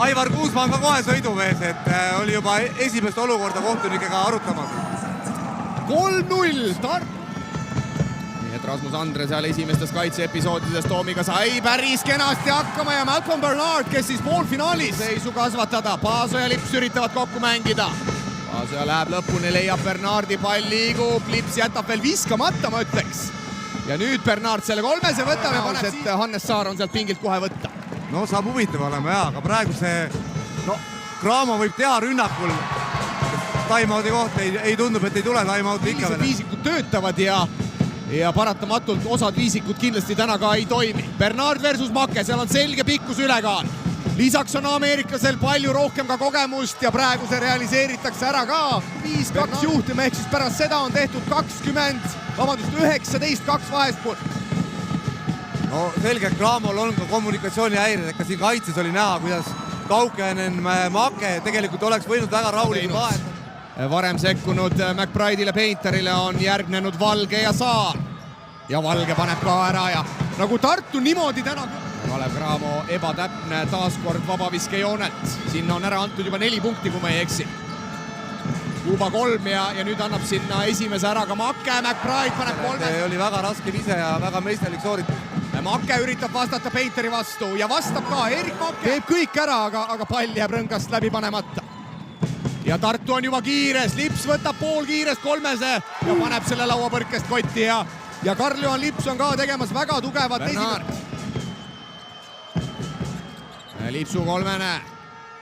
Aivar Kuusma on ka kohe sõidumees, et oli juba esimest olukorda kohtunikega arutamas. 3-0 Tartu. Nii et Rasmus Andre seal esimestes kaitseepisoodides Toomiga sai päris kenasti hakkama ja Malcolm Bernard, kes siis poolfinaalis seisu kasvatada. Paaso ja Lips üritavad kokku mängida. Paaso läheb lõpuni, leiab Bernardi, pall liigub, Lips jätab veel viskamata, ma ütleks. Ja nüüd Bernard selle kolmese võtab ja paneb et Hannes Saar on sealt pingilt kohe võtta. No saab huvitav olema jaa, aga praegu see Cramo võib teha rünnakul. Timeout'i koht ei tundub, et ei tule timeout'i ikka veel. Viisikud töötavad ja paratamatult osad viisikud kindlasti täna ka ei toimi. Bernard versus Make, seal on selge pikkus ülekaal. Lisaks on ameeriklasel palju rohkem ka kogemust ja praegu see realiseeritakse ära ka. 5-2 juhtima, ehk siis pärast seda on tehtud 19-2 vahespool. No selge, et Cramol on ka kommunikatsioonihäired, et ka siin kaitses oli näha, kuidas Kaukanen Make tegelikult oleks võinud väga rahulikult vahetada. Varem sekkunud McBride'ile Painterile on järgnenud Valge ja Saar. Ja Valge paneb ka ära ja nagu Tartu niimoodi täna. Kalev Cramo ebatäpne taaskord vabaviskejoonelt. Sinna on ära antud juba 4 punkti, kui ma ei eksi. Kuuba 3 ja nüüd annab sinna esimese ära ka Make, McBride paneb 3. See oli väga raske vise ja väga meisterlik sooritus. Make üritab vastata Painteri vastu ja vastab ka. Erik Make teeb kõik ära, aga pall jääb rõngast läbi panemata. Ja Tartu on juba kiires, Lips võtab poolkiirest kolmese ja paneb selle lauapõrkest kotti ja Karl-Johan Lips on ka tegemas väga tugevat esimest. Lipsu kolmene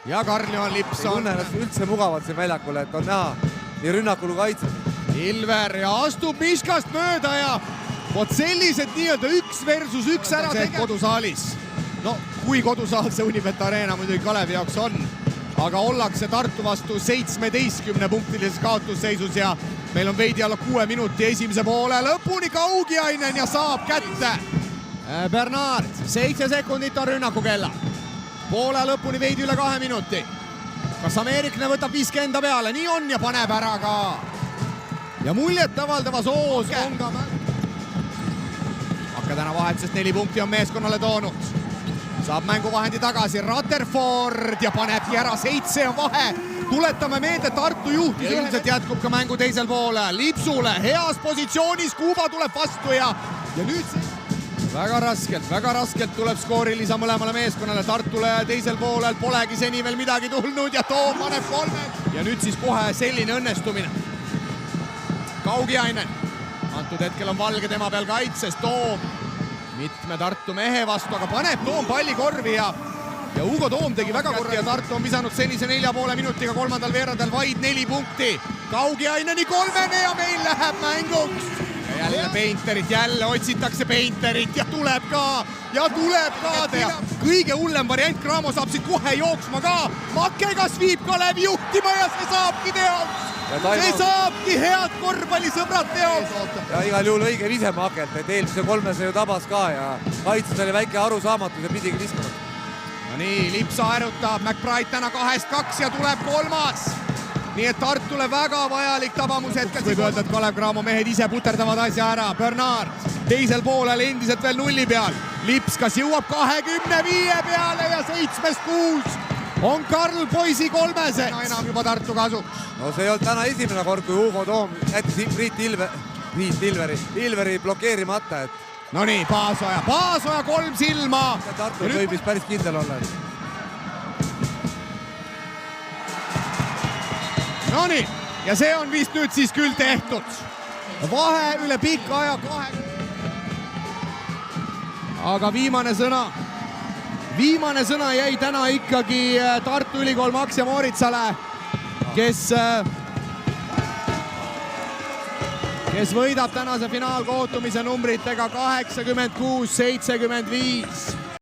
ja Karl-Johan Lips on üldse mugavalt siin väljakul, et on näha nii rünnakul kui kaitses. Ilver ja astub Miškast mööda ja vot sellised nii-öelda 1 versus 1 ära tegema kodusaalis. No kui kodusaal see Unibet Arena muidugi Kalevi jaoks on. Aga ollakse Tartu vastu 17-punktilises kaotusseisus ja meil on veidi alla 6 minuti esimese poole lõpuni Kaugiainen ja saab kätte. Bernard, 7 sekundit on rünnakukella. Poole lõpuni veidi üle 2 minuti. Kas ameeriklane võtab viske enda peale? Nii on ja paneb ära ka. Ja muljet avaldava soos on ka Make täna vahetusest 4 punkti on meeskonnale toonud. Saab mänguvahendi tagasi Rutherford ja panebki ära, 7 on vahe. Tuletame meelde, Tartu juhtis. Ilmselt jätkub ka mängu teisel poole. Lipsule heas positsioonis, Kuuba tuleb vastu ja nüüd väga raskelt tuleb skoorilisa mõlemale meeskonnale. Tartule teisel poolel polegi seni veel midagi tulnud ja Toom paneb 3. Ja nüüd siis kohe selline õnnestumine. Kaugiainen. Antud hetkel on Valge tema peal kaitses, Toom. Mitme Tartu mehe vastu, aga paneb Toom palli korvi ja Hugo Toom tegi väga korra ja Tartu on visanud senise 4,5 minutiga kolmandal veerandal vaid 4 punkti. Kaugiaineni 3 ja meil läheb mänguks. Ja jälle Painterit, jälle otsitakse Painterit ja tuleb ka. Kõige hullem variant, Cramo saab siit kohe jooksma ka. Make kas viib Kalevi juhtima ja see saabki teoks. See saabki head korvpallisõbrad teoks. Ja igal juhul õige vise Makelt, et eelmise 3 ju tabas ka ja kaitses oli väike arusaamatus ja pidigi viskama. No nii, Lips aerutab, McBride täna 2-2 ja tuleb 3. Nii et Tartule väga vajalik tabamus hetkel. Võib öelda, et Kalev Cramo mehed ise puterdavad asja ära. Bernard teisel poolel endiselt veel 0 peal. Lips kas jõuab 25 peale ja 7-6. On Karl poisi 3. Enam juba Tartu kasuks. No see ei olnud täna esimene kord, kui Hugo Toom jättis Ilveri blokeerimata. No nii, Paasoja 3 silma. Tartu võib vist päris kindel olla. No nii, ja see on vist nüüd siis küll tehtud. Vahe üle pikka aja 2. Aga viimane sõna jäi täna ikkagi Tartu Ülikool Max ja Mooritsale, kes võidab tänase finaalkohtumise numbritega 86-75.